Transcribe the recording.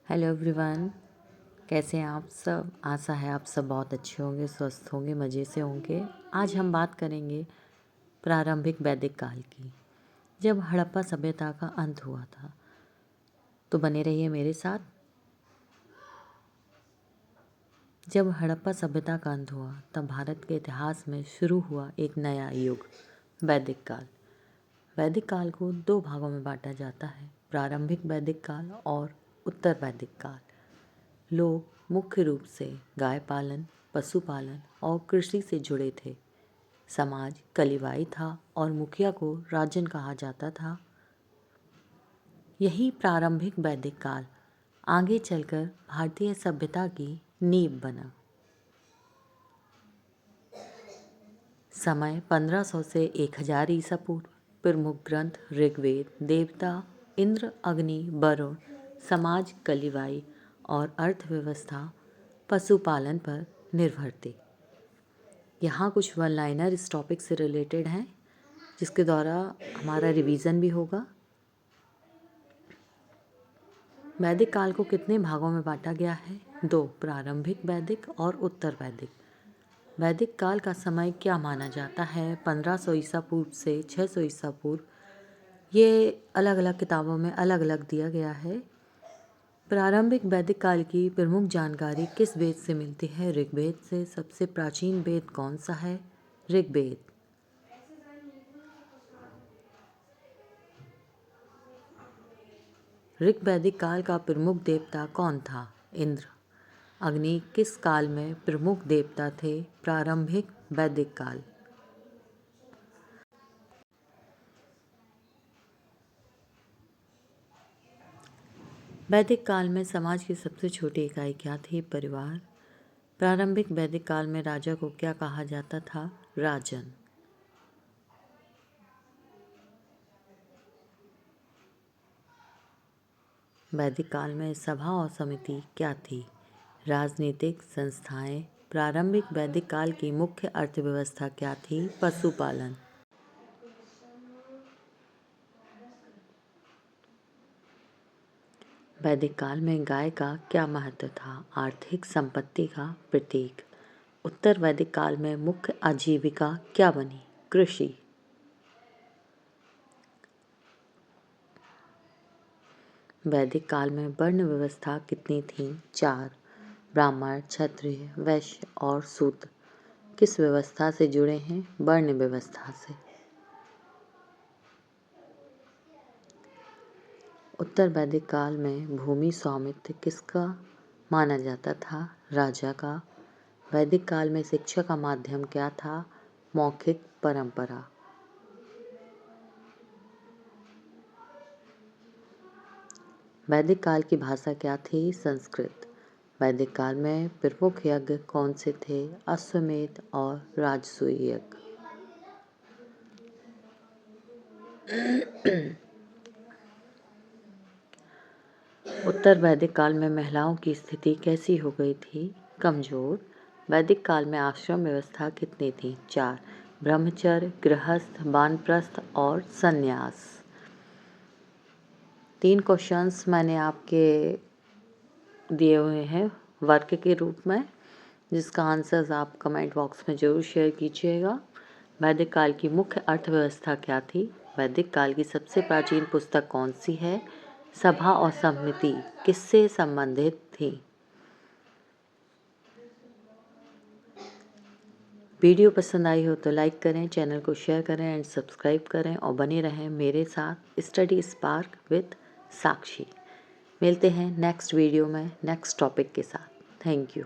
Hello everyone, कैसे हैं आप सब। आशा है आप सब बहुत अच्छे होंगे, स्वस्थ होंगे, मज़े से होंगे। आज हम बात करेंगे प्रारंभिक वैदिक काल की, जब हड़प्पा सभ्यता का अंत हुआ था। तो बने रहिए मेरे साथ। जब हड़प्पा सभ्यता का अंत हुआ तब भारत के इतिहास में शुरू हुआ एक नया युग, वैदिक काल। वैदिक काल को दो भागों में बांटा जाता है, प्रारंभिक वैदिक काल और उत्तर वैदिक काल। लोग मुख्य रूप से गाय पालन, पशुपालन और कृषि से जुड़े थे। समाज कलिवाई था और मुखिया को राजन कहा जाता था। यही प्रारंभिक वैदिक काल आगे चलकर भारतीय सभ्यता की नींव बना। समय 1500 से 1000 ईसा पूर्व। प्रमुख ग्रंथ ऋग्वेद, देवता इंद्र, अग्नि, वरुण, समाज कलिवाई और अर्थव्यवस्था पशुपालन पर निर्भर थे। यहाँ कुछ वन लाइनर इस टॉपिक से रिलेटेड हैं, जिसके द्वारा हमारा रिवीजन भी होगा। वैदिक काल को कितने भागों में बांटा गया है? दो, प्रारंभिक वैदिक और उत्तर वैदिक। वैदिक काल का समय क्या माना जाता है? 1500 ईसा पूर्व से 600 ईसा पूर्व। ये अलग अलग किताबों में अलग अलग दिया गया है। प्रारंभिक वैदिक काल की प्रमुख जानकारी किस वेद से मिलती है? ऋग्वेद से। सबसे प्राचीन वेद कौन सा है? ऋग्वेद। ऋग वैदिक काल का प्रमुख देवता कौन था? इंद्र। अग्नि किस काल में प्रमुख देवता थे? प्रारंभिक वैदिक काल। वैदिक काल में समाज की सबसे छोटी इकाई क्या थी? परिवार। प्रारंभिक वैदिक काल में राजा को क्या कहा जाता था? राजन। वैदिक काल में सभा और समिति क्या थी? राजनीतिक संस्थाएं। प्रारंभिक वैदिक काल की मुख्य अर्थव्यवस्था क्या थी? पशुपालन। वैदिक काल में गाय का क्या महत्व था? आर्थिक संपत्ति का प्रतीक। उत्तर वैदिक काल में मुख्य आजीविका क्या बनी? कृषि। वैदिक काल में वर्ण व्यवस्था कितनी थी? 4। ब्राह्मण, क्षत्रिय, वैश्य और शूद्र किस व्यवस्था से जुड़े हैं? वर्ण व्यवस्था से। उत्तर वैदिक काल में भूमि स्वामित्व किसका माना जाता था? राजा का। वैदिक काल में शिक्षा का माध्यम क्या था? मौखिक परंपरा। वैदिक काल की भाषा क्या थी? संस्कृत। वैदिक काल में प्रमुख यज्ञ कौन से थे? अश्वमेध और राजसूय यज्ञ। उत्तर वैदिक काल में महिलाओं की स्थिति कैसी हो गई थी? कमजोर। वैदिक काल में आश्रम व्यवस्था कितनी थी? 4। ब्रह्मचर्य, गृहस्थ, वानप्रस्थ और संन्यास। 3 क्वेश्चंस मैंने आपके दिए हुए हैं वर्क के रूप में, जिसका आंसर्स आप कमेंट बॉक्स में ज़रूर शेयर कीजिएगा। वैदिक काल की मुख्य अर्थव्यवस्था क्या थी? वैदिक काल की सबसे प्राचीन पुस्तक कौन सी है? सभा और समिति किससे संबंधित थी? वीडियो पसंद आई हो तो लाइक करें, चैनल को शेयर करें एंड सब्सक्राइब करें और बने रहें मेरे साथ स्टडी स्पार्क विद साक्षी। मिलते हैं नेक्स्ट वीडियो में नेक्स्ट टॉपिक के साथ। Thank you.